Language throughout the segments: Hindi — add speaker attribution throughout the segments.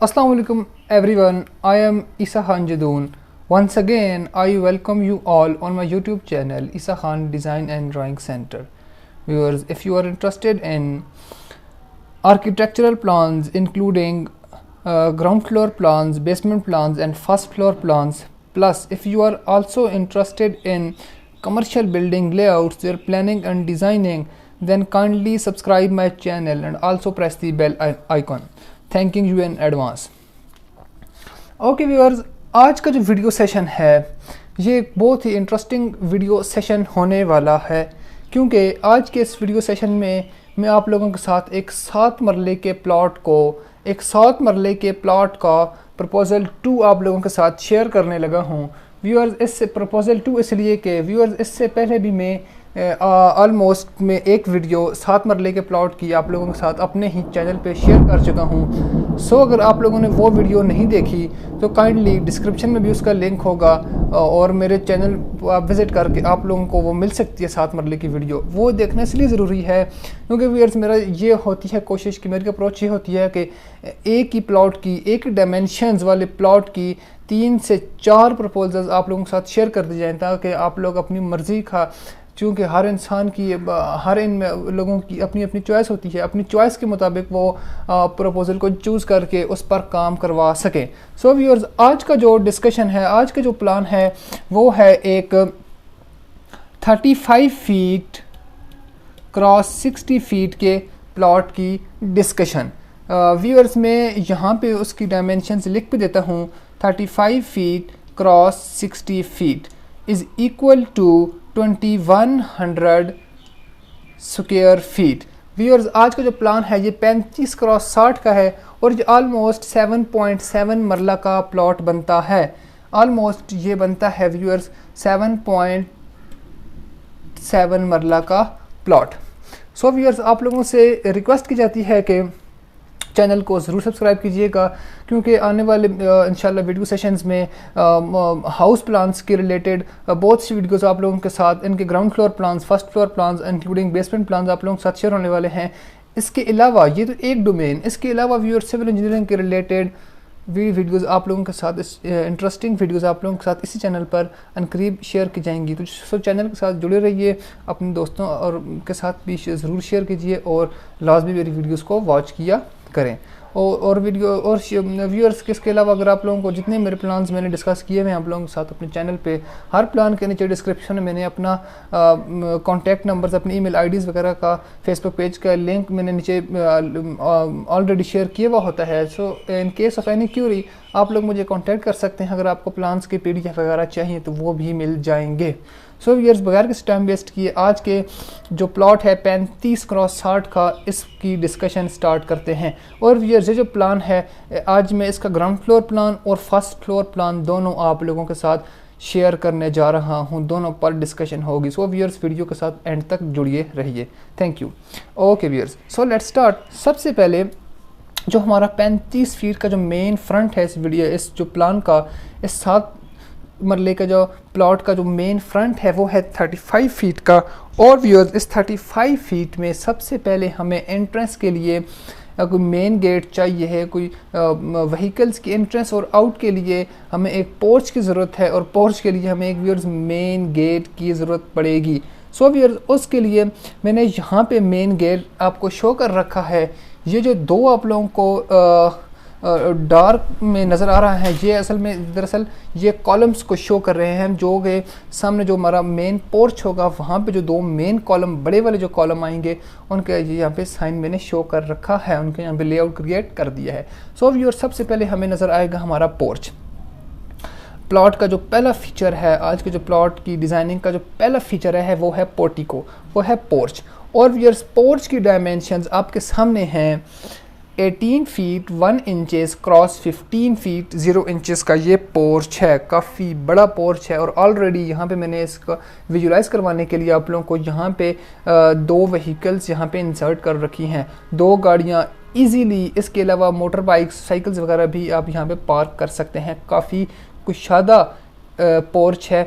Speaker 1: Assalamu alaikum everyone, I am Isa Khan Jadoon. Once again, I welcome you all on my YouTube channel Isa Khan Design and Drawing Center. Viewers, if you are interested in architectural plans including ground floor plans, basement plans and first floor plans, plus if you are also interested in commercial building layouts, their planning and designing, then kindly subscribe my channel and also press the bell icon. Thanking you in advance. Okay viewers, आज का जो वीडियो सेशन है ये एक बहुत ही इंटरेस्टिंग वीडियो सेशन होने वाला है, क्योंकि आज के इस वीडियो सेशन में मैं आप लोगों के साथ एक 7 मरले के प्लॉट का प्रपोज़ल 2 आप लोगों के साथ शेयर करने लगा हूँ। व्यूअर्स, इससे प्रपोज़ल 2 इसलिए कि व्यूअर्स इससे पहले भी मैं ऑलमोस्ट मैं एक वीडियो 7 मरले के प्लॉट की आप लोगों के साथ अपने ही चैनल पे शेयर कर चुका हूँ। सो अगर आप लोगों ने वो वीडियो नहीं देखी तो काइंडली डिस्क्रिप्शन में भी उसका लिंक होगा और मेरे चैनल विज़िट करके आप लोगों को वो मिल सकती है 7 मरले की वीडियो। वो देखना इसलिए ज़रूरी है क्योंकि व्यूअर्स मेरा ये होती है कोशिश कि मेरी अप्रोच ये होती है कि एक ही प्लॉट की, एक डायमेंशंस वाले प्लॉट की 3 से 4 प्रपोजल्स आप लोगों के साथ शेयर कर दी जाएँ, ताकि आप लोग अपनी मर्ज़ी का, क्योंकि हर इंसान की, हर इन लोगों की अपनी अपनी चॉइस होती है, अपनी चॉइस के मुताबिक वो प्रपोज़ल को चूज़ करके उस पर काम करवा सकें। सो व्यूअर्स, आज का जो डिस्कशन है, आज का जो प्लान है वो है एक 35 फीट क्रॉस 60 फीट के प्लॉट की डिस्कशन। व्यूअर्स, मैं यहाँ पे उसकी डायमेंशंस लिख पे देता हूँ। 35 feet cross 60 feet is equal to 2100 square feet. Viewers, आज का जो प्लान है ये 35 क्रॉस 60 का है और ये ऑलमोस्ट 7.7 मरला का प्लॉट बनता है। ऑलमोस्ट ये बनता है व्यूअर्स 7.7 मरला का प्लॉट। सो व्यूअर्स, आप लोगों से रिक्वेस्ट की जाती है कि चैनल को ज़रूर सब्सक्राइब कीजिएगा, क्योंकि आने वाले इंशाल्लाह वीडियो सेशंस में हाउस प्लान्स के रिलेटेड बहुत सी वीडियोस आप लोगों के साथ, इनके ground floor plans, first floor plans including basement plans आप लोगों के साथ शेयर होने वाले हैं। इसके अलावा ये तो एक डोमेन, इसके अलावा व्यूअर सिविल इंजीनियरिंग के रिलेटेड वीडियोज़ आप लोगों के साथ, इंटरेस्टिंग वीडियोज़ आप लोगों के साथ इसी चैनल पर अनकरीब शेयर की जाएंगी। तो चैनल के साथ जुड़े रहिए, अपने दोस्तों और के साथ भी ज़रूर शेयर कीजिए और लाजमी मेरी वीडियोज़ को वॉच किया करें। और वीडियो और व्यूअर्स के इसके अलावा अगर आप लोगों को जितने मेरे प्लान्स मैंने डिस्कस किए हुए हैं आप लोगों के साथ अपने चैनल पे, हर प्लान के नीचे डिस्क्रिप्शन में मैंने अपना कॉन्टैक्ट नंबर्स, अपनी ईमेल आईडीज़ वगैरह का, फेसबुक पेज का लिंक मैंने नीचे ऑलरेडी शेयर किया हुआ होता है। So in case of any query आप लोग मुझे कॉन्टैक्ट कर सकते हैं। अगर आपको प्लान्स के PDF वगैरह चाहिए तो वो भी मिल जाएंगे। सो व्यूअर्स, बगैर किसी टाइम वेस्ट किए आज के जो प्लॉट है 35 क्रॉस 60 का, इसकी डिस्कशन स्टार्ट करते हैं। और व्यूअर्स, ये जो प्लान है आज मैं इसका ग्राउंड फ्लोर प्लान और फर्स्ट फ्लोर प्लान दोनों आप लोगों के साथ शेयर करने जा रहा हूं, दोनों पर डिस्कशन होगी। सो व्यूअर्स, वीडियो के साथ एंड तक जुड़िए रहिए। Thank you. Okay viewers, so let's start. सबसे पहले जो हमारा 35 फीट का जो मेन फ्रंट है इस जो प्लान का, इस 7 मरले का जो प्लॉट का जो मेन फ्रंट है वो है 35 फीट का। और व्यूअर्स, इस 35 फीट में सबसे पहले हमें एंट्रेंस के लिए कोई मेन गेट चाहिए है, कोई व्हीकल्स की एंट्रेंस और आउट के लिए हमें एक पोर्च की ज़रूरत है, और पोर्च के लिए हमें एक व्यूअर्स मेन गेट की ज़रूरत पड़ेगी। सो व्यूअर्स, उसके लिए मैंने यहाँ पे मेन गेट आपको शो कर रखा है। ये जो 2 आप लोगों को डार्क में नज़र आ रहा है, ये असल में दरअसल ये कॉलम्स को शो कर रहे हैं, जो कि सामने जो हमारा मेन पोर्च होगा वहाँ पे जो 2 मेन कॉलम, बड़े वाले जो कॉलम आएंगे उनके यहाँ पे साइन मैंने शो कर रखा है, उनके यहाँ पे लेआउट क्रिएट कर दिया है। सो व्यूअर, सबसे पहले हमें नज़र आएगा हमारा पोर्च। प्लॉट का जो पहला फीचर है, आज के जो प्लॉट की डिज़ाइनिंग का जो पहला फीचर है वो है पोर्टिको, वो है पोर्च। और व्यूअर्स, पोर्च की डायमेंशंस आपके सामने हैं। 18 feet 1 inches cross 15 feet 0 inches का ये पोर्च है, काफ़ी बड़ा पोर्च है। और ऑलरेडी यहाँ पे मैंने इसका विजुलाइज करवाने के लिए आप लोगों को यहाँ पे 2 व्हीकल्स यहाँ पे इंसर्ट कर रखी हैं, 2 गाड़ियाँ इजीली। इसके अलावा मोटर बाइक्स, साइकिल्स वगैरह भी आप यहाँ पे पार्क कर सकते हैं। काफ़ी कुशादा पोर्च है।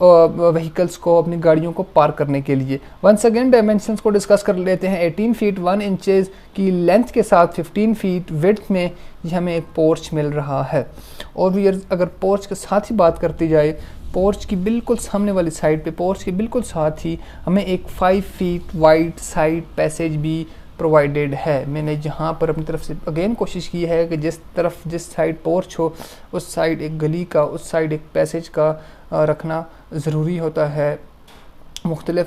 Speaker 1: व्हीकल्स को, अपनी गाड़ियों को पार्क करने के लिए। वंस अगेन डायमेंशंस को डिस्कस कर लेते हैं। 18 फीट 1 इंचेस की लेंथ के साथ 15 फीट विड्थ में ये हमें एक पोर्च मिल रहा है। और व्यूअर्स अगर पोर्च के साथ ही बात करती जाए, पोर्च की बिल्कुल सामने वाली साइड पे, पोर्च के बिल्कुल साथ ही हमें एक 5 फीट वाइड साइड पैसेज भी प्रोवाइडेड है। मैंने यहाँ पर अपनी तरफ से अगेन कोशिश की है कि जिस साइड पोर्च हो उस साइड एक गली का, उस साइड एक पैसेज का रखना ज़रूरी होता है।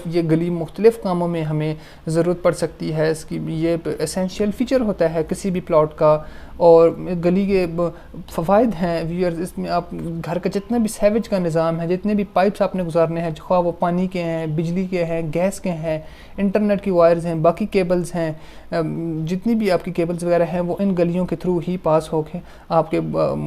Speaker 1: ये गली मुख्तलिफ़ कामों में हमें ज़रूरत पड़ सकती है, इसकी ये एसेंशियल फ़ीचर होता है किसी भी प्लॉट का। और गली के फ़वाइद हैं व्यूअर्स, इसमें आप घर का जितना भी सेवेज का निज़ाम है, जितने भी पाइप्स आपने गुजारने हैं, ख्वाह वो पानी के हैं, बिजली के हैं, गैस के हैं, इंटरनेट की वायर्स हैं, बाकी केबल्स हैं, जितनी भी आपकी केबल्स वगैरह हैं वो इन गलियों के थ्रू ही पास होके आपके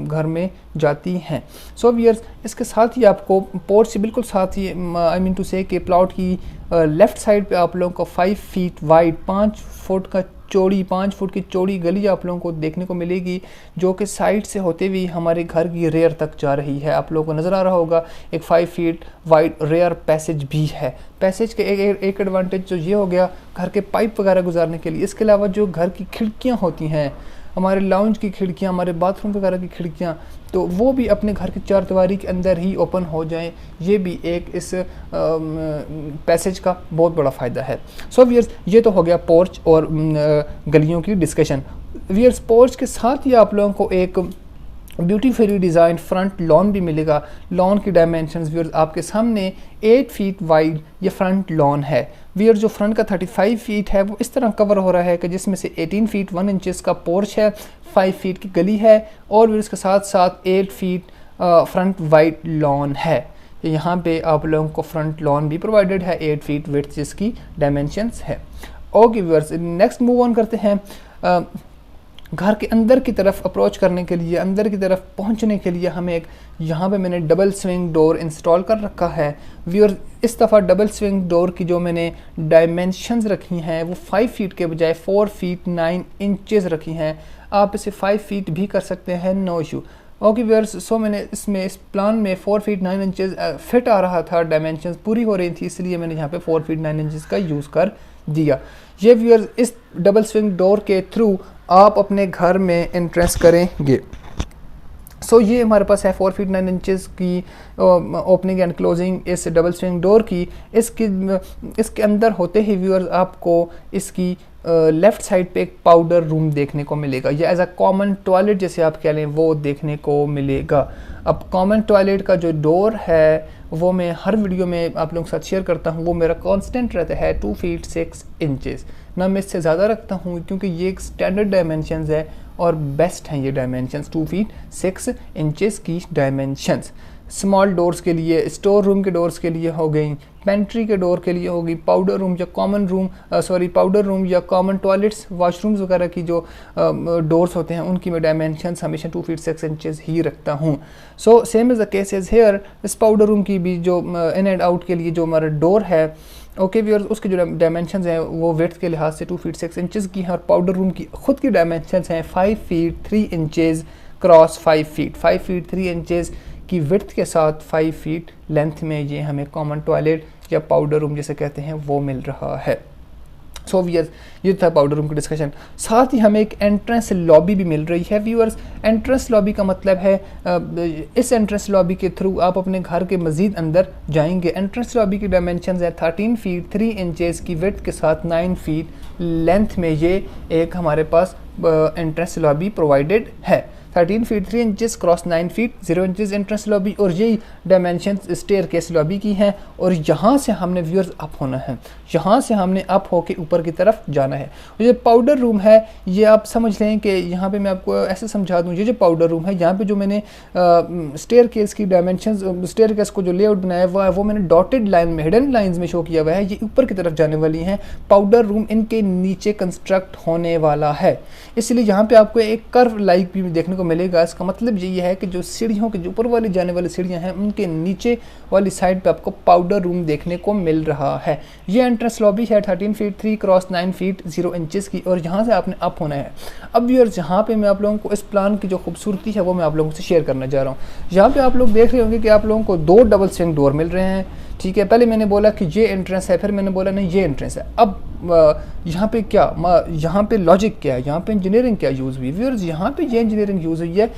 Speaker 1: घर में जाती हैं। सो व्यूअर्स इसके साथ ही आपको पोर्च से बिल्कुल साथ ही आई मीन टू से कि प्लॉट की लेफ़्ट साइड पे आप लोगों को 5 फीट वाइड 5 फुट की चौड़ी गली आप लोगों को देखने को मिलेगी, जो कि साइड से होते हुए हमारे घर की रेयर तक जा रही है। आप लोगों को नज़र आ रहा होगा एक 5 फीट वाइड रेयर पैसेज भी है। पैसेज के एक एडवांटेज जो ये हो गया घर के पाइप वगैरह गुजारने के लिए। इसके अलावा जो घर की खिड़कियाँ होती हैं, हमारे लाउंज की खिड़कियाँ, हमारे बाथरूम वगैरह की खिड़कियाँ, तो वो भी अपने घर की चारदीवारी के अंदर ही ओपन हो जाएं, ये भी एक इस पैसेज का बहुत बड़ा फ़ायदा है। सो व्यूअर्स ये तो हो गया पोर्च और गलियों की डिस्कशन। व्यूअर्स पोर्च के साथ ही आप लोगों को एक ब्यूटीफुली डिज़ाइन फ्रंट लॉन भी मिलेगा। लॉन की डायमेंशंस व्यूअर्स आपके सामने 8 फीट वाइड ये फ्रंट लॉन है। व्यूअर्स जो फ्रंट का 35 फीट है वो इस तरह कवर हो रहा है कि जिसमें से 18 फीट 1 इंचेस का पोर्च है, 5 फीट की गली है और व्यूअर्स के साथ साथ 8 फीट फ्रंट वाइड लॉन है। यहाँ पे आप लोगों को फ्रंट लॉन भी प्रोवाइडेड है 8 फीट विड्थ जिसकी डायमेंशंस है। Okay viewers next move on करते हैं। घर के अंदर की तरफ अप्रोच करने के लिए, अंदर की तरफ पहुंचने के लिए हमें एक यहाँ पे मैंने डबल स्विंग डोर इंस्टॉल कर रखा है। व्यूअर इस दफ़ा डबल स्विंग डोर की जो मैंने डायमेंशंस रखी हैं वो 5 फीट के बजाय 4 फीट 9 इंचेस रखी हैं। आप इसे 5 फीट भी कर सकते हैं, no issue. Okay viewers so मैंने इस प्लान में 4 फीट 9 इंचेस फिट आ रहा था, डायमेंशंस पूरी हो रही थी, इसलिए मैंने यहाँ पे 4 फीट 9 इंचेस का यूज़ कर दिया। ये व्यूअर्स इस डबल स्विंग डोर के थ्रू आप अपने घर में एंट्रेंस करेंगे। सो ये हमारे पास है 4 फीट 9 इंचेस की ओपनिंग एंड क्लोजिंग इस डबल स्विंग डोर की। इसके अंदर होते ही व्यूअर्स आपको इसकी लेफ़्ट साइड पे एक पाउडर रूम देखने को मिलेगा, या एज अ कॉमन टॉयलेट जैसे आप कह लें वो देखने को मिलेगा। अब कॉमन टॉयलेट का जो डोर है वो मैं हर वीडियो में आप लोगों के साथ शेयर करता हूँ, वो मेरा कांस्टेंट रहता है 2 फीट 6 इंचेस, ना मैं इससे ज़्यादा रखता हूँ क्योंकि ये एक स्टैंडर्ड डायमेंशंस है और बेस्ट हैं ये डायमेंशंस 2 फीट 6 इंचेस की डायमेंशंस। स्मॉल डोर्स के लिए, स्टोर रूम के डोर्स के लिए हो गई, पेंट्री के डोर के लिए होगी, पाउडर रूम या कॉमन रूम पाउडर रूम या कॉमन टॉयलेट्स वॉशरूम्स वगैरह की जो डोर्स होते हैं उनकी मैं डायमेंशंस हमेशा 2 फीट 6 इंचेस ही रखता हूँ। So same is the case is here. इस पाउडर रूम की भी जो इन एंड आउट के लिए जो हमारा डोर है, ओके व्यूअर्स, उसके जो डायमेंशंस हैं वो विड्थ के लिहाज से 2 फीट 6 इंचेस की हैं और पाउडर रूम की खुद की डायमेंशंस हैं 5 feet 3 inches cross 5 feet 5 feet 3 inches की विड्थ के साथ 5 फीट लेंथ में ये हमें कॉमन टॉयलेट या पाउडर रूम जैसे कहते हैं वो मिल रहा है। सो व्यूअर्स ये था पाउडर रूम की डिस्कशन। साथ ही हमें एक एंट्रेंस लॉबी भी मिल रही है। व्यूअर्स एंट्रेंस लॉबी का मतलब है इस एंट्रेंस लॉबी के थ्रू आप अपने घर के मज़ीद अंदर जाएंगे। एंट्रेंस लॉबी की डायमेंशंस है 13 फीट 3 इंचेस की विड्थ के साथ 9 फीट लेंथ में ये एक हमारे पास एंट्रेंस लॉबी प्रोवाइडेड है। 13 feet 3 inches cross 9 feet 0 inches entrance lobby और यही डायमेंशन स्टेयर केस लॉबी की हैं। और यहाँ से हमने व्यूअर्स अप होना है, यहाँ से हमने अप होके ऊपर की तरफ जाना है। ये पाउडर रूम है, ये आप समझ लें कि यहाँ पे मैं आपको ऐसे समझा दूँ, ये जो पाउडर रूम है यहाँ पे जो मैंने स्टेयर केस की डायमेंशन, स्टेयर केस को जो लेआउट बनाया हुआ है वो मैंने डॉटेड लाइन में, हिडन लाइन्स में शो किया हुआ है। ये ऊपर की तरफ जाने वाली हैं। पाउडर रूम इनके नीचे कंस्ट्रक्ट होने वाला है, इसलिए यहाँ पे आपको एक कर्व लाइक भी देखने को मिलेगा। इसका मतलब यही है कि जो सीढ़ियों के जो ऊपर वाली जाने वाली सीढ़ियाँ हैं उनके नीचे वाली साइड पे आपको पाउडर रूम देखने को मिल रहा है। ये एंट्रेंस लॉबी है 13 फीट 3 क्रॉस 9 फीट 0 इंचेस की, और यहाँ से आपने अप होना है। अब व्यूअर्स यहाँ पे मैं आप लोगों को इस प्लान की जो खूबसूरती है वो मैं आप लोगों से शेयर करना चाह रहा हूँ। यहाँ पे आप लोग देख रहे होंगे कि आप लोगों को 2 डबल स्विंग डोर मिल रहे हैं, ठीक है। पहले मैंने बोला कि ये एंट्रेंस है, फिर मैंने बोला नहीं ये एंट्रेंस है। अब यहाँ पे क्या, यहाँ पे लॉजिक क्या है, यहाँ पे इंजीनियरिंग क्या यूज़ हुई व्यूअर्स, यहाँ पे ये इंजीनियरिंग यूज़ हुई है।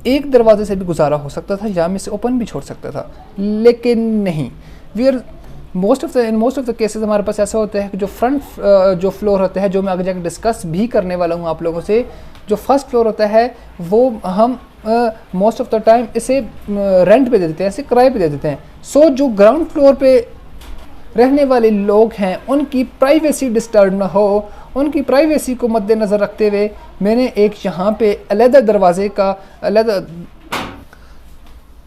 Speaker 1: एक दरवाजे से भी गुजारा हो सकता था, यहाँ में से ओपन भी छोड़ सकता था, लेकिन नहीं viewers. In most of the cases हमारे पास ऐसा होता है कि जो फ्रंट जो फ्लोर होता है, जो मैं आगे जाकर डिस्कस भी करने वाला हूँ आप लोगों से, जो फर्स्ट फ्लोर होता है वो हम मोस्ट ऑफ द टाइम इसे रेंट पे दे देते हैं, इसे किराए पे दे देते हैं। सो जो ग्राउंड फ्लोर पे रहने वाले लोग हैं उनकी प्राइवेसी डिस्टर्ब ना हो, उनकी प्राइवेसी को मद्देनज़र रखते हुए मैंने एक यहाँ पे अलग दरवाजे का अलग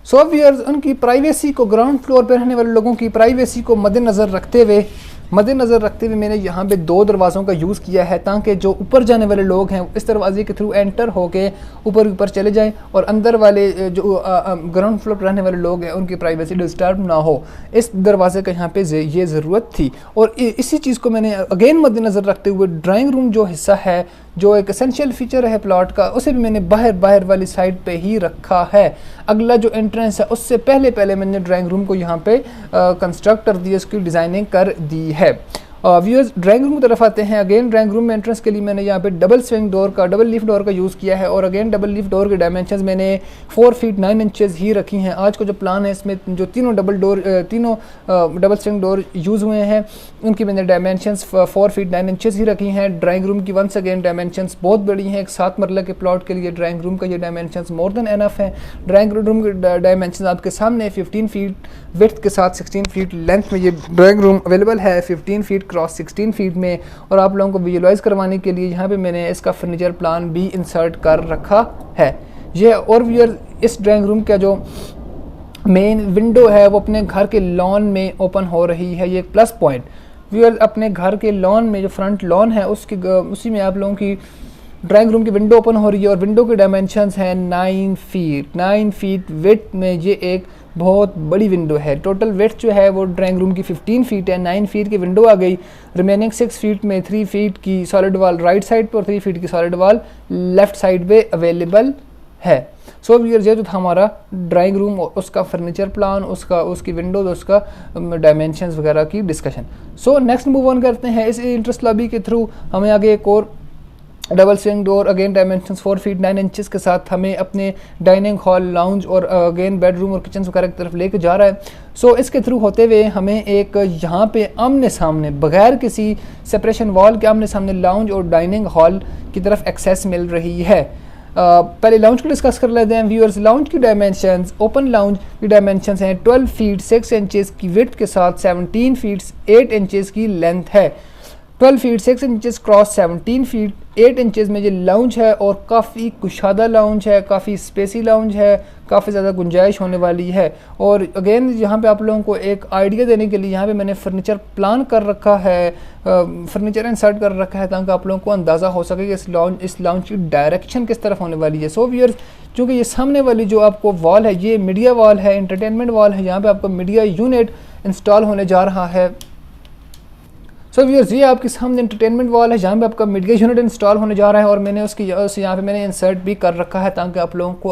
Speaker 1: व्यूअर्स उनकी प्राइवेसी को, ग्राउंड फ्लोर पर रहने वाले लोगों की प्राइवेसी को मद्देनज़र रखते हुए मैंने यहाँ पे 2 दरवाज़ों का यूज़ किया है, ताकि जो ऊपर जाने वाले लोग हैं इस दरवाजे के थ्रू एंटर होके ऊपर चले जाएं और अंदर वाले जो ग्राउंड फ्लोर पर रहने वाले लोग हैं उनकी प्राइवेसी डिस्टर्ब ना हो। इस दरवाजे का यहाँ पे ये ज़रूरत थी, और इसी चीज़ को मैंने अगेन मद्देनज़र रखते हुए ड्राइंग रूम जो हिस्सा है, जो एक एसेंशियल फीचर है प्लॉट का, उसे भी मैंने बाहर वाली साइड पे ही रखा है। अगला जो एंट्रेंस है उससे पहले मैंने ड्राइंग रूम को यहाँ पे कंस्ट्रक्ट कर दिया, उसकी डिज़ाइनिंग कर दी है। व्यूअर्स ड्राइंग रूम की तरफ आते हैं। अगेन ड्राइंग रूम में एंट्रेंस के लिए मैंने यहाँ पे डबल स्विंग डोर का, डबल लीफ डोर का यूज़ किया है, और अगेन डबल लीफ डोर के डायमेंशंस मैंने 4 फीट 9 इंचेस ही रखी हैं। आज का जो प्लान है इसमें जो तीनों डबल स्विंग डोर यूज़ हुए हैं उनकी मैंने डायमेंशंस 4 फीट 9 इंचेस ही रखी हैं। ड्राइंग रूम की वंस अगेन डायमेंशंस बहुत बड़ी हैं, एक 7 मरला के प्लॉट के लिए ड्राइंग रूम का ये डायमेंशंस मोर देन एनफ है। ड्राइंग रूम के डायमेंशंस आपके सामने 15 फीट विड्थ के साथ 16 फीट लेंथ में ये ड्राइंग रूम अवेलेबल है, 15 फीट क्रॉस 16 फीट में। और आप लोगों को विजुअलाइज करवाने के लिए यहाँ पे मैंने इसका फर्नीचर प्लान भी इंसर्ट कर रखा है। ये और व्यूअर इस ड्राइंग रूम का जो मेन विंडो है वो अपने घर के लॉन में ओपन हो रही है, ये एक प्लस पॉइंट। व्यूअर अपने घर के लॉन में जो फ्रंट लॉन है उसी में आप लोगों की ड्राइंग रूम की विंडो ओपन हो रही है, और विंडो के डायमेंशंस हैं 9 फीट विड्थ में। ये एक बहुत बड़ी विंडो है। टोटल विड्थ जो है वो ड्राइंग रूम की 15 फीट है, 9 फीट की विंडो आ गई। रिमेनिंग 6 फीट में 3 फीट की सॉलिड वॉल राइट साइड पे और 3 फीट की सॉलिड वॉल लेफ्ट साइड पे अवेलेबल है। सो व्यूअर्स ये जो था हमारा ड्राइंग रूम, उसका फर्नीचर प्लान, उसकी विंडोज, उसका डायमेंशंस वगैरह की discussion. So next move on करते हैं। इस इंटरेस्ट लॉबी के थ्रू हमें आगे एक और double swing door again dimensions 4 feet 9 inches के साथ हमें अपने डाइनिंग हॉल, लाउंज और अगेन बेडरूम और किचन वगैरह की तरफ लेके जा रहा है। सो इसके थ्रू होते हुए हमें एक यहाँ पे आमने सामने बगैर किसी सेपरेशन वॉल के आमने सामने लाउंज और डाइनिंग हॉल की तरफ एक्सेस मिल रही है। पहले लाउंज को डिस्कस कर लेते हैं व्यूअर्स। लाउंज की डायमेंशंस, ओपन लाउंज की डायमेंशंस हैं 12 फीट 6 इंचेस की विड्थ के साथ 17 फीट 8 इंचेस की लेंथ है। 12 feet 6 inches cross 17 feet 8 inches में ये लाउंज है, और काफ़ी कुशादा लाउंज है, काफ़ी स्पेसी लाउंज है, काफ़ी ज़्यादा गुंजाइश होने वाली है। और अगेन यहाँ पे आप लोगों को एक आइडिया देने के लिए यहाँ पे मैंने फर्नीचर प्लान कर रखा है, फर्नीचर इंसर्ट कर रखा है, ताकि आप लोगों को अंदाज़ा हो सके कि इस लाउंज की डायरेक्शन किस तरफ होने वाली है। सो व्यूअर्स चूँकि ये सामने वाली जो आपको वॉल है ये मीडिया वॉल है, इंटरटेनमेंट वॉल है, यहाँ पर आपको मीडिया यूनिट इंस्टॉल होने जा रहा है। सो व्यूअर्स ये आपके सामने एंटरटेनमेंट वॉल है जहाँ पे आपका मीडिया यूनिट इंस्टॉल होने जा रहा है, और मैंने उसकी यहाँ पे मैंने इंसर्ट भी कर रखा है, ताकि आप लोगों को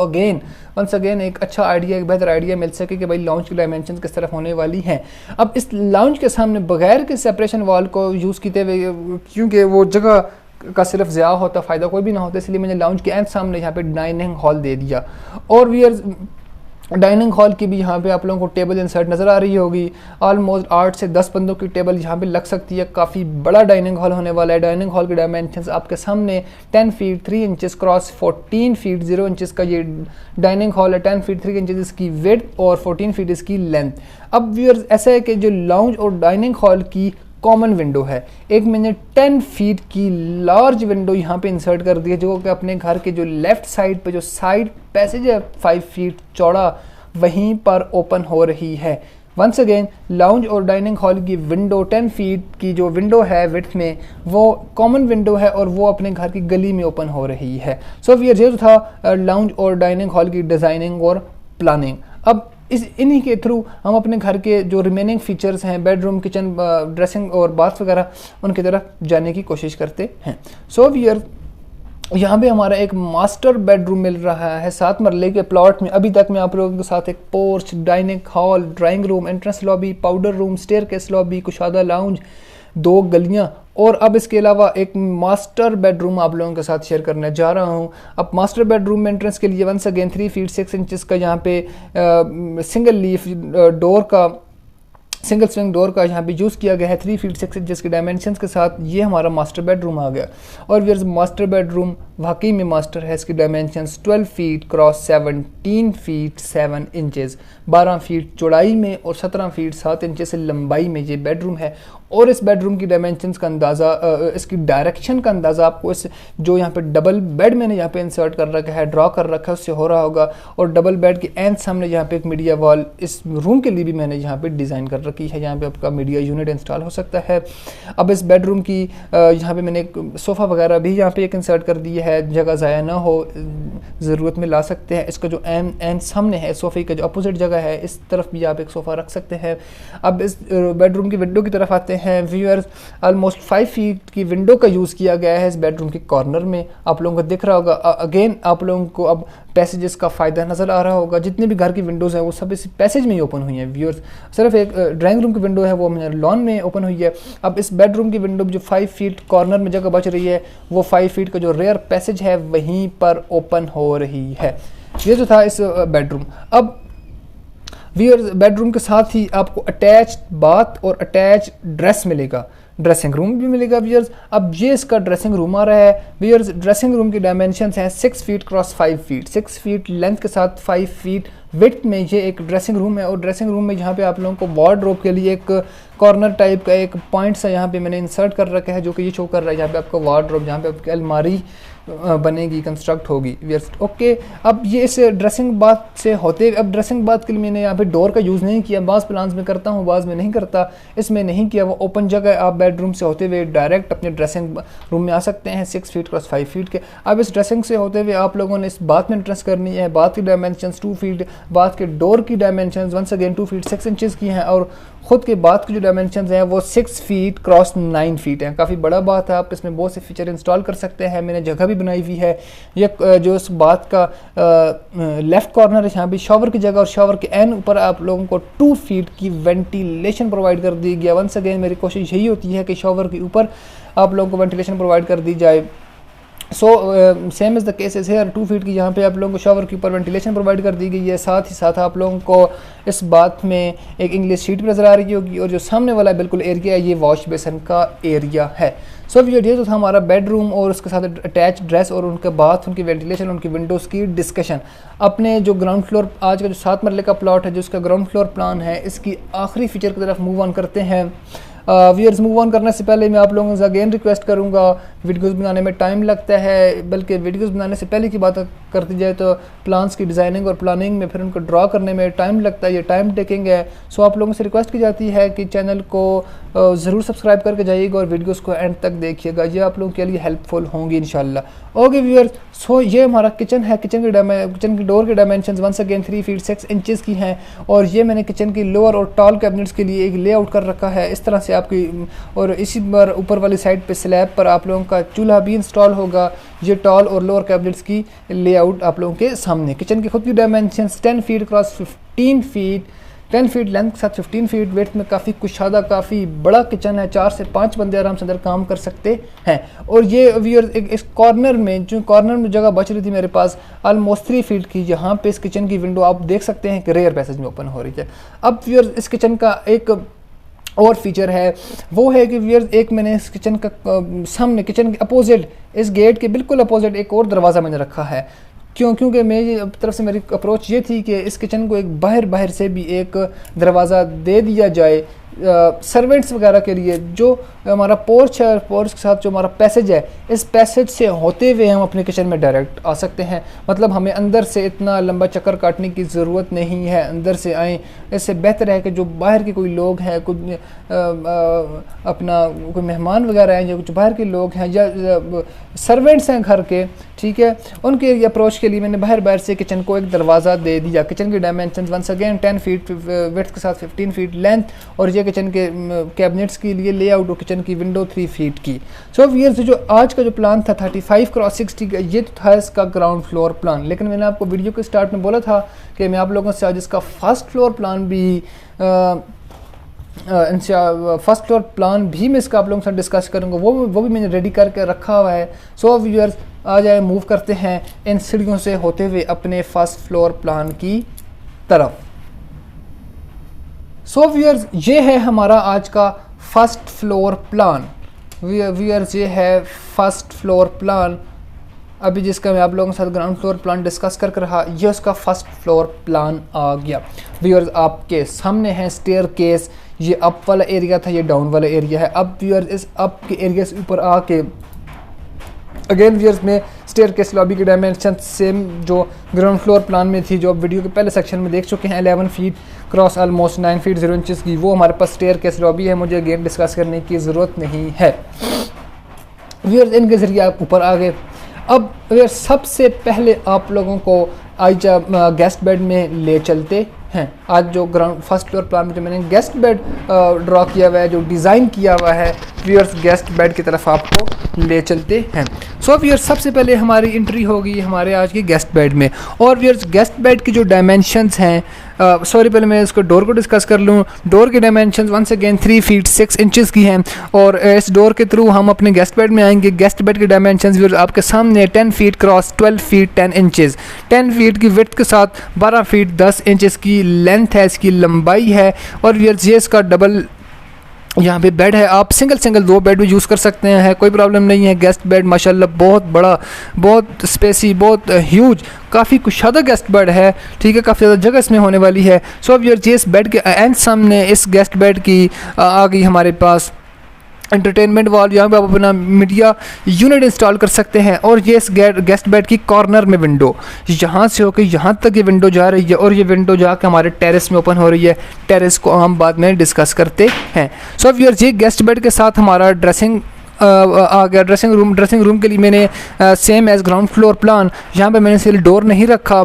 Speaker 1: वंस अगेन एक अच्छा आइडिया, एक बेहतर आइडिया मिल सके कि भाई लाउंज की डायमेंशन किस तरफ होने वाली हैं। अब इस लाउंज के सामने बगैर के सेपरेशन वॉल को यूज़ किए हुए, क्योंकि वो जगह का सिर्फ ज़्यादा होता, फ़ायदा कोई भी ना होता, इसलिए मैंने लाउंज के एंड सामने यहाँ पे डाइनिंग हॉल दे दिया। और व्यूअर्स डाइनिंग हॉल की भी यहाँ पे आप लोगों को टेबल इंसर्ट नज़र आ रही होगी। ऑलमोस्ट 8 से 10 बंदों की टेबल यहाँ पे लग सकती है। काफ़ी बड़ा डाइनिंग हॉल होने वाला है। डाइनिंग हॉल के डायमेंशंस आपके सामने 10 feet 3 inches cross 14 feet 0 inches का ये डाइनिंग हॉल है। 10 फीट 3 इंचेस इसकी विड्थ और 14 फीट इसकी लेंथ। अब व्यूअर्स ऐसा है कि जो लाउंज और डाइनिंग हॉल की कॉमन विंडो है, एक मैंने 10 फीट की लार्ज विंडो यहाँ पे इंसर्ट कर दी है, जो कि अपने घर के जो लेफ़्ट साइड पे जो साइड पैसेज है 5 फीट चौड़ा, वहीं पर ओपन हो रही है। वंस अगेन लाउंज और डाइनिंग हॉल की विंडो 10 फीट की जो विंडो है विड्थ में, वो कॉमन विंडो है और वो अपने घर की गली में ओपन हो रही है। सो व्यूअर्स ये था लाउंज और डाइनिंग हॉल की डिज़ाइनिंग और प्लानिंग। अब इन्हीं के थ्रू हम अपने घर के जो रिमेनिंग फीचर्स हैं, बेडरूम, किचन, ड्रेसिंग और बाथ वगैरह, उनकी तरफ जाने की कोशिश करते हैं। सो व्यूअर्स यहाँ पे हमारा एक मास्टर बेडरूम मिल रहा है 7 मरले के प्लॉट में। अभी तक मैं आप लोगों के साथ एक porch, dining hall, drawing room, entrance lobby, powder room, staircase lobby, कुशादा लाउंज, 2 गलियाँ और अब इसके अलावा एक मास्टर बेडरूम आप लोगों के साथ शेयर करने जा रहा हूँ। अब मास्टर बेडरूम में एंट्रेंस के लिए वंस अगेन 3 फीट 6 इंचज़ का यहाँ पे सिंगल लीफ डोर का, सिंगल स्विंग डोर का यहाँ पे यूज़ किया गया है 3 फीट 6 इंचज़ के डायमेंशंस के साथ। ये हमारा मास्टर बेडरूम आ गया। और व्यूअर्स मास्टर बेडरूम वाकई में मास्टर है। इसकी dimensions 12 feet cross 17 feet 7 inches, 12 feet चौड़ाई में और 17 फीट 7 इंचज़ से लंबाई में ये बेडरूम है। और इस बेडरूम की डायमेंशंस का अंदाज़ा, इसकी डायरेक्शन का अंदाज़ा आपको इस जो यहाँ पे डबल बेड मैंने यहाँ पे इंसर्ट कर रखा है, ड्रॉ कर रखा है, उससे हो रहा होगा। और डबल बेड के एंड सामने यहाँ पे एक मीडिया वॉल इस रूम के लिए भी मैंने यहाँ पे डिज़ाइन कर रखी है। यहाँ पे आपका मीडिया यूनिट इंस्टॉल हो सकता है। अब इस बेडरूम की यहाँ पे मैंने एक सोफ़ा वगैरह भी यहाँ पे एक इंसर्ट कर दी है, जगह ज़ाया ना हो, ज़रूरत में ला सकते हैं। इसका जो एंड सामने है सोफ़े का जो अपोजिट जगह है, इस तरफ भी आप एक सोफ़ा रख सकते हैं। अब इस बेडरूम की विंडो की तरफ आते हैं। व्यूअर्स ऑलमोस्ट 5 फीट की विंडो का यूज़ किया गया है इस बेडरूम के कॉर्नर में, आप लोगों को दिख रहा होगा। अगेन आप लोगों को अब पैसेजेस का फ़ायदा नज़र आ रहा होगा। जितने भी घर की विंडोज़ हैं वो सब इस पैसेज में ही ओपन हुई हैं। व्यूअर्स सिर्फ एक ड्राइंग रूम की विंडो है वो लॉन में ओपन हुई है। अब इस बेडरूम की विंडो जो 5 फीट कॉर्नर में जगह बच रही है, वो 5 फीट का जो रेयर पैसेज है वहीं पर ओपन हो रही है। ये जो था इस बेडरूम। अब व्यूअर्स बेडरूम के साथ ही आपको अटैच बाथ और अटैच ड्रेस मिलेगा, ड्रेसिंग रूम भी मिलेगा व्यूअर्स। अब ये इसका ड्रेसिंग रूम आ रहा है। व्यूअर्स ड्रेसिंग रूम की डायमेंशंस हैं 6 feet cross 5 feet, 6 feet length के साथ 5 फीट विड्थ में ये एक ड्रेसिंग रूम है। और ड्रेसिंग रूम में यहाँ पे आप लोगों को वार्डरोब के लिए एक कॉर्नर टाइप का एक पॉइंट सा यहाँ पे मैंने इंसर्ट कर रखा है, जो कि ये शो कर रहा है यहाँ पे आपको वार्डरोब, जहाँ पे आपकी अलमारी बनेगी, कंस्ट्रक्ट होगी। ओके, अब ये इस ड्रेसिंग बाथ से होते, अब ड्रेसिंग बाथ के लिए मैंने यहाँ पे डोर का यूज़ नहीं किया। बाज़ प्लान्स में करता हूँ, बाज़ में नहीं करता, इसमें नहीं किया। वो ओपन जगह, आप बेडरूम से होते हुए डायरेक्ट अपने ड्रेसिंग रूम में आ सकते हैं 6 फीट क्रॉस 5 फीट के। अब इस ड्रेसिंग से होते हुए आप लोगों ने इस बाथ में एंट्रेंस करनी है। बाथ की डायमेंशंस 2 फीट, बाथ के डोर की dimensions once again 2 feet 6 inches की हैं। और ख़ुद के बाथ की जो डायमेंशंस हैं वो 6 फीट क्रॉस 9 फीट हैं। काफ़ी बड़ा बाथ है, आप इसमें बहुत से फीचर इंस्टॉल कर सकते हैं। मैंने जगह भी बनाई हुई है। ये जो इस बाथ का लेफ़्ट कॉर्नर है, यहाँ भी शावर की जगह, और शावर के एंड ऊपर आप लोगों को 2 फीट की वेंटिलेशन प्रोवाइड कर दी गया। वंस अगेन मेरी कोशिश यही होती है कि शावर के ऊपर आप लोगों को वेंटिलेशन प्रोवाइड कर दी जाए। So same is the case is here. 2 feet की यहाँ पे आप लोगों को शावर के ऊपर वेंटिलेशन प्रोवाइड कर दी गई है। साथ ही साथ आप लोगों को इस बात में एक इंग्लिश शीट भी नज़र आ रही होगी। और जो सामने वाला बिल्कुल एरिया है, ये वॉश बेसन का एरिया है। सो ये तो था हमारा बेडरूम और उसके साथ अटैच ड्रेस और उनके बाथ, उनकी वेंटिलेशन, उनकी विंडोज़ की डिस्कशन। अपने जो ग्राउंड फ्लोर, आज का जो 7 मरले का प्लॉट है, जो उसका ग्राउंड फ्लोर प्लान है, इसकी आखिरी फीचर की तरफ मूव ऑन करते हैं। व्यूअर्स मूव ऑन करने से पहले मैं आप लोगों से अगेन रिक्वेस्ट करूंगा, वीडियोस बनाने में टाइम लगता है, बल्कि वीडियोस बनाने से पहले की बात करती जाए तो प्लान्स की डिज़ाइनिंग और प्लानिंग में फिर उनको ड्रॉ करने में टाइम लगता है, ये टाइम टेकिंग है। सो आप लोगों से रिक्वेस्ट की जाती है कि चैनल को ज़रूर सब्सक्राइब करके जाइएगा और वीडियोस को एंड तक देखिएगा, ये आप लोगों के लिए हेल्पफुल होंगी इंशाल्लाह। ओके व्यूअर्स, सो ये हमारा किचन है। किचन की डोर के dimensions once again 3 feet 6 inches की हैं। और ये मैंने किचन की लोअर और टॉल कैबिनेट्स के लिए एक लेआउट कर रखा है इस तरह से आपकी। और इसी पर ऊपर वाली साइड पे स्लैब पर आप लोगों का चूल्हा भी इंस्टॉल होगा। ये टॉल और लोअर कैबिनेट्स की लेआउट आप लोगों के सामने। किचन की खुद की dimensions 10 feet cross 15 feet, 10 feet length के साथ 15 फीट वेथ में काफ़ी कुशादा, काफ़ी बड़ा किचन है। 4 से 5 बंदे आराम से अंदर काम कर सकते हैं। और ये व्यूअर्स इस कॉर्नर में, जो कॉर्नर में जगह बच रही थी मेरे पास ऑलमोस्ट 3 फीट की, यहाँ पे इस किचन की विंडो आप देख सकते हैं कि रेयर पैसेज में ओपन हो रही है। अब व्यूअर्स इस किचन का एक और फीचर है, वो है कि व्यूअर्स एक मैंने इस किचन का सामने, किचन के अपोजिट, इस गेट के बिल्कुल अपोजिट एक और दरवाज़ा मैंने रखा है। क्योंकि मेरी तरफ से मेरी अप्रोच ये थी कि इस किचन को एक बाहर से भी एक दरवाज़ा दे दिया जाए। सर्वेंट्स वगैरह के लिए जो हमारा पोर्च है, पोर्च के साथ जो हमारा पैसेज है, इस पैसेज से होते हुए हम अपने किचन में डायरेक्ट आ सकते हैं। मतलब हमें अंदर से इतना लंबा चक्कर काटने की ज़रूरत नहीं है, अंदर से आएँ। इससे बेहतर है कि जो बाहर के कोई लोग हैं, कुछ अपना कोई मेहमान वगैरह हैं, या कुछ बाहर के लोग हैं, या सर्वेंट्स हैं घर के, ठीक है, उनके अप्रोच के लिए मैंने बाहर से किचन को एक दरवाज़ा दे दिया। किचन के dimension once again 10 feet width के साथ 15 फीट लेंथ, और ये किचन के कैबिनेट्स के लिए लेआउट और किचन की विंडो 3 फीट की। सो व्यूअर्स, जो आज का जो प्लान था 35x60 का, ये तो था इसका ग्राउंड फ्लोर प्लान। लेकिन मैंने आपको वीडियो के स्टार्ट में बोला था कि मैं आप लोगों से आज इसका फर्स्ट फ्लोर प्लान भी मैं इसका आप लोगों के साथ डिस्कस करूँगा। वो भी मैंने रेडी करके रखा हुआ है। सो व्यूअर्स, आ जाए मूव करते हैं इन सीढ़ियों से होते हुए अपने फर्स्ट फ्लोर प्लान की तरफ। सो व्यूअर्स, ये है हमारा आज का फर्स्ट फ्लोर प्लान। व्यूअर्स, ये है फर्स्ट फ्लोर प्लान अभी जिसका मैं आप लोगों के साथ ग्राउंड फ्लोर प्लान डिस्कस कर रहा, ये उसका फर्स्ट फ्लोर प्लान आ गया। व्यूअर्स, आपके सामने है स्टेयरकेस। ये अप वाला एरिया था, ये डाउन वाला एरिया है। अब व्यूअर्स, इस अप के एरिया से ऊपर आके अगेन व्यूअर्स में स्टेयरकेस लॉबी की डायमेंशन सेम जो ग्राउंड फ्लोर प्लान में थी, जो आप वीडियो के पहले सेक्शन में देख चुके हैं, 11 feet cross almost 9 feet 0 inches की, वो हमारे पास स्टेयरकेस लॉबी है। मुझे अगेन डिस्कस करने की ज़रूरत नहीं है। व्यूअर्स, इनके ज़रिए आप ऊपर आ गए। अब व्यूअर्स, सबसे पहले आप लोगों को आज गेस्ट बेड में ले चलते हैं। आज जो ग्राउंड फर्स्ट फ्लोर प्लान में जो मैंने गेस्ट बेड ड्रॉ किया हुआ है, जो डिज़ाइन किया हुआ है, व्यूअर्स गेस्ट बेड की तरफ आपको ले चलते हैं। सो व्यूअर्स, सबसे पहले हमारी एंट्री होगी हमारे आज के गेस्ट बेड में। और व्यूअर्स, गेस्ट बेड की जो डायमेंशंस हैं, पहले मैं इसको डोर को डिस्कस कर लूँ। डोर की dimensions once again 3 feet 6 inches की हैं, और इस डोर के थ्रू हम अपने गेस्ट बेड में आएंगे। गेस्ट बेड की डायमेंशंस व्यूअर्स आपके सामने 10 feet cross 12 feet 10 inches, 10 feet की विड्थ के साथ 12 फीट 10 इंचज़ की लेंथ है, इसकी लंबाई है। और व्यूअर्स, ये इसका डबल यहाँ पे बेड है। आप सिंगल 2 बेड भी यूज़ कर सकते हैं, कोई प्रॉब्लम नहीं है। गेस्ट बेड माशाल्लाह बहुत बड़ा, बहुत स्पेसी, बहुत ह्यूज, काफ़ी कुशादा गेस्ट बेड है, ठीक है, काफ़ी ज़्यादा जगह इसमें होने वाली है। सो अब ये इस बेड के एंड सामने इस गेस्ट बेड की आ गई हमारे पास एंटरटेनमेंट वॉल। यहाँ पे आप अपना मीडिया यूनिट इंस्टॉल कर सकते हैं। और ये इस गेस्ट बेड की कॉर्नर में विंडो, यहाँ से होकर यहाँ तक ये विंडो जा रही है, और ये विंडो जाकर हमारे टेरेस में ओपन हो रही है। टेरेस को हम बाद में डिस्कस करते हैं। सो व्यूअर्स, ये गेस्ट बेड के साथ हमारा ड्रेसिंग आ गया। ड्रेसिंग रूम के लिए मैंने same as ground floor plan, यहाँ पे मैंने सिर्फ डोर नहीं रखा,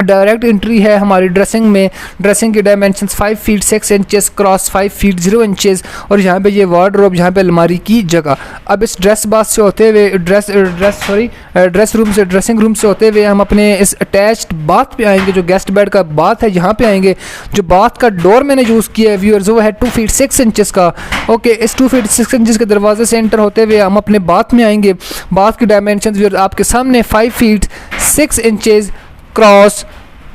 Speaker 1: डायरेक्ट एंट्री है हमारी ड्रेसिंग में। ड्रेसिंग की dimensions 5 feet 6 inches cross 5 feet 0 inches, और यहाँ पे ये वार्डरोब, यहाँ पे अलमारी की जगह। अब इस ड्रेसिंग रूम से होते हुए हम अपने इस अटैच्ड बाथ पे आएंगे। जो गेस्ट बेड का बाथ है, यहाँ पे आएंगे। जो बाथ का डोर मैंने यूज़ किया है व्यूअर्स, वो है 2 फीट 6 इंचेस का। ओके, इस 2 फीट 6 इंचेस के दरवाजे से एंटर होते हुए हम अपने बाथ में आएंगे। बाथ की डायमेंशंस व्यूअर्स आपके सामने 5 feet 6 inches cross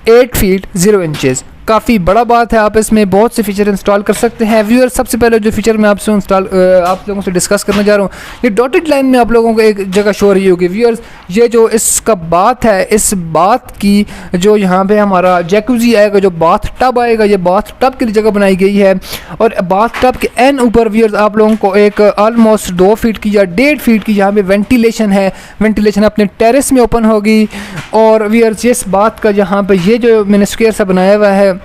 Speaker 1: 8 feet 0 inches. काफ़ी बड़ा बात है, आप इसमें बहुत से फीचर इंस्टॉल कर सकते हैं। व्यूअर, सबसे पहले जो फीचर मैं आप लोगों से डिस्कस करने जा रहा हूँ, ये डॉटेड लाइन में आप लोगों को एक जगह शो रही होगी। व्यूअर्स, ये जो इसका बाथ है, इस बाथ की जो यहाँ पे हमारा जैकुजी आएगा, जो बाथ टब आएगा, ये बाथ टब के लिए जगह बनाई गई है। और बाथ टब के एंड ऊपर व्यूअर्स आप लोगों को एक ऑलमोस्ट 2 फीट की या 1.5 फीट की यहाँ पे वेंटिलेशन है। वेंटिलेशन अपने टेरेस में ओपन होगी। और व्यूअर्स, इस बात का यहाँ पे ये जो मैंने स्क्वायर सा बनाया हुआ है,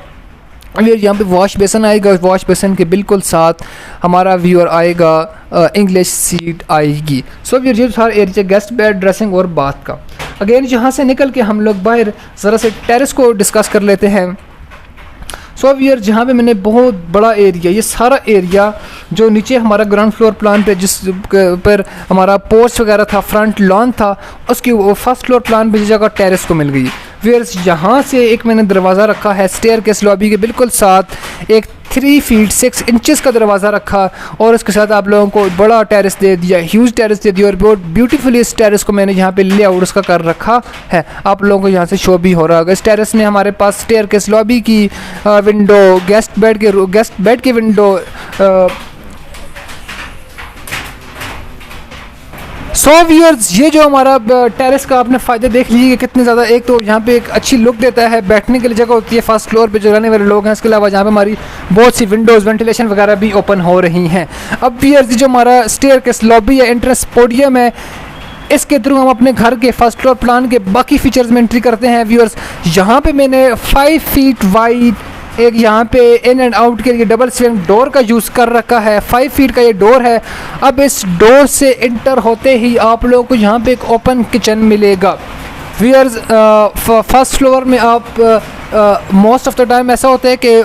Speaker 1: यहाँ पे वॉश बेसन आएगा। वॉश बेसन के बिल्कुल साथ हमारा व्यूअर आएगा, इंग्लिश सीट आएगी। सो व्यूअर, ये सारा एरिया गेस्ट बेड, ड्रेसिंग और बाथ का। अगेन यहाँ से निकल के हम लोग बाहर ज़रा से टेरेस को डिस्कस कर लेते हैं। सो व्यूअर, जहाँ पे मैंने बहुत बड़ा एरिया, ये सारा एरिया जो नीचे हमारा ग्राउंड फ्लोर प्लान पे जिस पर हमारा पोर्च वगैरह था, फ्रंट लॉन था, उसकी फर्स्ट फ्लोर प्लान पे जगह टेरेस को मिल गई। व्यूअर्स, यहाँ से एक मैंने दरवाज़ा रखा है स्टेयरकेस लॉबी के बिल्कुल साथ, एक 3 फीट 6 इंचेस का दरवाज़ा रखा, और इसके साथ आप लोगों को बड़ा टेरेस दे दिया, ह्यूज टेरेस दे दिया। और बहुत ब्यूटीफुली इस टेरेस को मैंने यहाँ पे लेआउट उसका कर रखा है, आप लोगों को यहाँ से शो भी हो रहा होगा। इस टेरेस में हमारे पास स्टेयरकेस लॉबी की विंडो, गेस्ट बेड की विंडो, सो व्यूअर्स, ये जो हमारा टेरेस का आपने फ़ायदे देख लीजिए कितने ज़्यादा। एक तो यहाँ पे एक अच्छी लुक देता है, बैठने के लिए जगह होती है फर्स्ट फ्लोर पे जो रहने वाले लोग हैं। इसके अलावा यहाँ पे हमारी बहुत सी विंडोज़, वेंटिलेशन वगैरह भी ओपन हो रही हैं। अब व्यूअर्स, जो हमारा स्टेयरकेस लॉबी है, एंट्रेंस पोडियम है, इसके थ्रू हम अपने घर के फर्स्ट फ्लोर प्लान के बाकी फीचर्स में एंट्री करते हैं। व्यूअर्स, यहाँ पे मैंने 5 फीट वाइड एक यहाँ पे इन एंड आउट के लिए डबल स्विंग डोर का यूज़ कर रखा है। 5 फीट का ये डोर है। अब इस डोर से इंटर होते ही आप लोगों को यहाँ पे एक ओपन किचन मिलेगा। व्यूअर्स, फर्स्ट फ्लोर में आप मोस्ट ऑफ द टाइम ऐसा होता है कि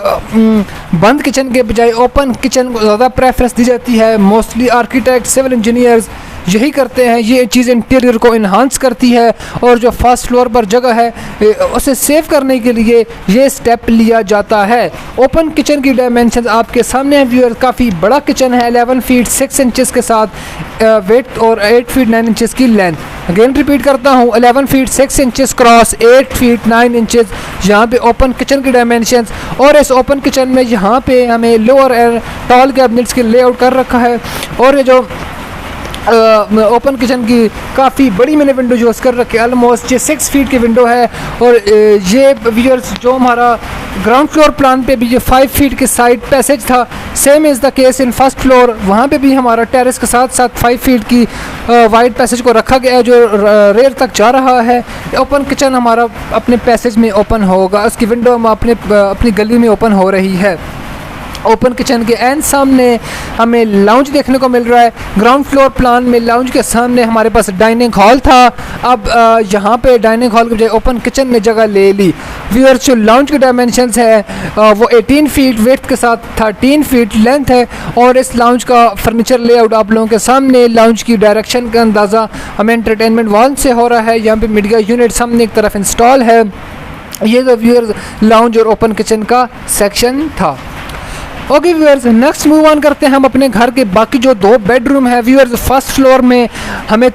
Speaker 1: बंद किचन के बजाय ओपन किचन को ज़्यादा प्रेफरेंस दी जाती है। मोस्टली आर्किटेक्ट, सिविल इंजीनियर्स यही करते हैं। ये चीज़ इंटीरियर को इन्हांस करती है और जो फर्स्ट फ्लोर पर जगह है उसे सेव करने के लिए ये स्टेप लिया जाता है। ओपन किचन की डायमेंशन आपके सामने है व्यूअर। काफ़ी बड़ा किचन है, 11 फीट 6 इंचज़ के साथ वेट और 8 फीट 9 इंचज़ की लेंथ। अगेन रिपीट करता हूँ, 11 feet 6 inches cross 8 feet 9 inches यहाँ पे ओपन किचन की डायमेंशंस। और इस ओपन किचन में यहाँ पे हमें लोअर एंड टॉल कैबिनेट्स की लेआउट कर रखा है। और ये जो ओपन किचन की काफ़ी बड़ी मैंने विंडो यूज़ कर रखी है, ऑलमोस्ट ये 6 फीट की विंडो है। और ये व्यूअर्स, जो हमारा ग्राउंड फ्लोर प्लान पे भी जो 5 फीट के साइड पैसेज था, same is the case in first floor. वहाँ पे भी हमारा टेरेस के साथ साथ 5 फीट की वाइड पैसेज को रखा गया है जो रेयर तक जा रहा है। ओपन किचन हमारा अपने पैसेज में ओपन होगा, उसकी विंडो हम अपनी गली में ओपन हो रही है। ओपन किचन के एंड सामने हमें लाउंज देखने को मिल रहा है। ग्राउंड फ्लोर प्लान में लाउंज के सामने हमारे पास डाइनिंग हॉल था। अब यहाँ पे डाइनिंग हॉल के बजाय ओपन किचन ने जगह ले ली। व्यूअर्स, जो लाउंज के डायमेंशंस है वो 18 फीट विड्थ के साथ 13 फीट लेंथ है। और इस लाउंज का फर्नीचर लेआउट आप लोगों के सामने, लाउंज की डायरेक्शन का अंदाज़ा हमें एंटरटेनमेंट वॉल से हो रहा है। यहाँ पे मीडिया यूनिट सामने एक तरफ इंस्टॉल है। ये तो व्यूअर्स लाउंज और ओपन किचन का सेक्शन था। Okay viewers, next move on करते हैं हम अपने घर के बाकी जो 2 बेडरूम है। व्यूअर्स, फर्स्ट फ्लोर में हमें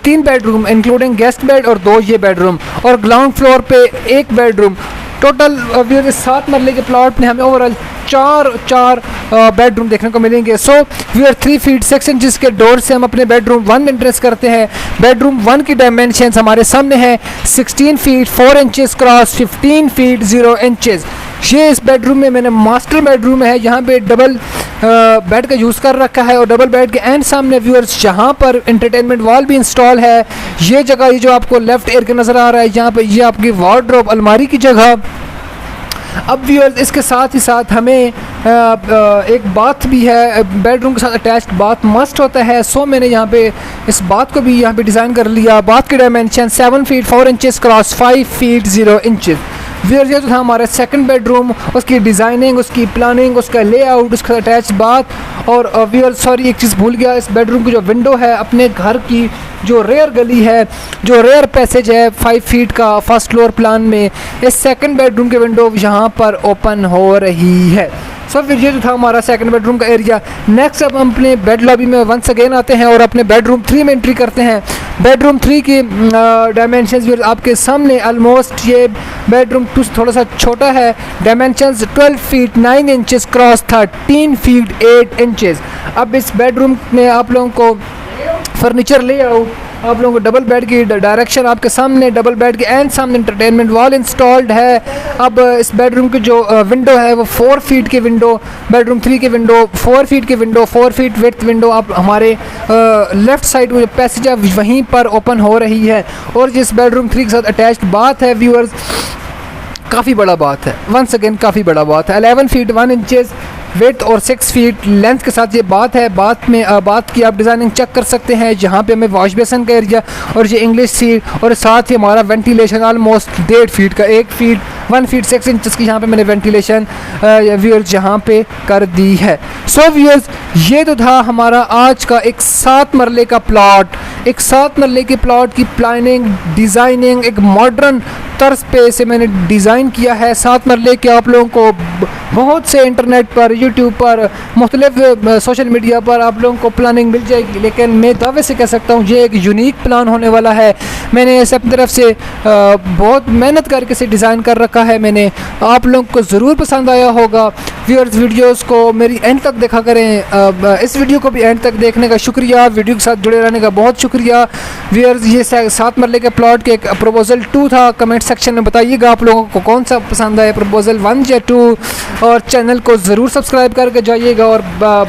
Speaker 1: 3 बेडरूम इंक्लूडिंग गेस्ट बेड और 2 ये बेडरूम, और ग्राउंड फ्लोर पे 1 बेडरूम। टोटल व्यूअर्स 7 मरले के प्लॉट में हमें ओवरऑल 4 बेडरूम देखने को मिलेंगे। सो व्यूअर 3 फीट 6 इंचज़ के डोर से हम अपने बेडरूम 1 एंट्रेंस करते हैं। बेडरूम 1 की डायमेंशंस हमारे सामने है 16 feet 4 inches cross 15 feet 0 inches. ये इस बेडरूम में मैंने मास्टर बेडरूम है, यहाँ पे डबल बेड का यूज़ कर रखा है। और डबल बेड के एंड सामने व्यूअर्स यहाँ पर एंटरटेनमेंट वॉल भी इंस्टॉल है। ये जगह, ये जो आपको लेफ्ट एयर के नज़र आ रहा है, यहाँ पे ये आपकी वार्डरोब अलमारी की जगह। अब व्यूअर्स, इसके साथ ही साथ हमें एक बाथ भी है, बेडरूम के साथ अटैच्ड बाथ मस्ट होता है। सो मैंने यहाँ पे इस बाथ को भी यहाँ पे डिज़ाइन कर लिया। बाथ की dimension 7 feet 4 inches cross 5 feet 0 inches. Viewers, ये तो था हमारा सेकंड बेडरूम, उसकी डिज़ाइनिंग, उसकी प्लानिंग, उसका लेआउट, उसका अटैच बाथ। और व्यूअर्स सॉरी, एक चीज़ भूल गया, इस बेडरूम की जो विंडो है अपने घर की जो रेयर गली है, जो रेयर पैसेज है 5 फीट का फर्स्ट फ्लोर प्लान में, इस सेकंड बेडरूम की विंडो यहाँ पर ओपन हो रही है। सो फिर ये जो था हमारा सेकंड बेडरूम का एरिया। नेक्स्ट अब हम अपने बेड लॉबी में वंस अगेन आते हैं और अपने बेडरूम 3 में एंट्री करते हैं। बेडरूम 3 की डायमेंशंस आपके सामने, ऑलमोस्ट ये बेडरूम 2 से थोड़ा सा छोटा है। Dimensions 12 feet 9 inches cross 13 feet 8 inches. अब इस बेडरूम में आप लोगों को फर्नीचर लेआउट, आप लोगों को डबल बेड की डायरेक्शन आपके सामने, डबल बेड के एंड सामने एंटरटेनमेंट वॉल इंस्टॉल्ड है। अब इस बेडरूम की जो विंडो है वो 4 फीट की विंडो, बेडरूम 3 की विंडो 4 फीट की विंडो, 4 फीट विड्थ विंडो आप हमारे लेफ़्ट साइड में जो पैसेज है वहीं पर ओपन हो रही है। और जिस बेडरूम 3 के साथ अटैच्ड बाथ है व्यूअर्स, काफ़ी बड़ा बात है, वंस अगेन काफ़ी बड़ा बात है। 11 फीट 1 इंचज़ विड्थ और 6 फीट लेंथ के साथ ये बात है। बात में बात की आप डिज़ाइनिंग चेक कर सकते हैं। जहाँ पे हमें वॉश बेसन का एरिया और ये इंग्लिश सीट और साथ ही हमारा वेंटिलेशन ऑलमोस्ट 1.5 फीट का, 1 फीट 1 फीट 6 इंचज़ की यहाँ पे मैंने वेंटिलेशन व्यूअर्स यहाँ पे कर दी है। सो व्यूअर्स, ये तो था हमारा आज का एक 7 मरले का प्लॉट। एक 7 मरले के प्लॉट की प्लानिंग, डिज़ाइनिंग एक मॉडर्न तर्ज पे से मैंने डिज़ाइन किया है। 7 मरले के आप लोगों को बहुत से इंटरनेट पर, यूट्यूब पर, मुख्तलिफ सोशल मीडिया पर आप लोगों को प्लानिंग मिल जाएगी, लेकिन मैं दावे से कह सकता हूँ ये एक यूनिक प्लान होने वाला है। मैंने इसे अपनी तरफ से बहुत मेहनत करके इसे डिज़ाइन कर रखा है। मैंने आप लोगों को ज़रूर पसंद आया होगा। व्यूअर्स वीडियोस को मेरी एंड तक देखा करें। इस वीडियो को भी एंड तक देखने का शुक्रिया, वीडियो के साथ जुड़े रहने का बहुत शुक्रिया। व्यूअर्स ये 7 मरले के प्लॉट के एक प्रपोजल 2 था। कमेंट सेक्शन में बताइएगा आप लोगों को कौन सा पसंद आए, प्रपोजल 1 या 2, और चैनल को ज़रूर सब्सक्राइब करके जाइएगा और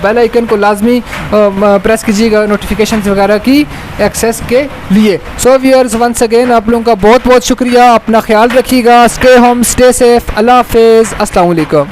Speaker 1: बेल आइकन को लाजमी प्रेस कीजिएगा नोटिफिकेशन वगैरह की एक्सेस के लिए। सो व्यूअर्स वंस अगेन आप लोगों का बहुत बहुत शुक्रिया, अपना ख्याल रखिएगा, स्टे होम, स्टे सेफ, अल्लाह हाफिज़, अस्सलाम वालेकुम।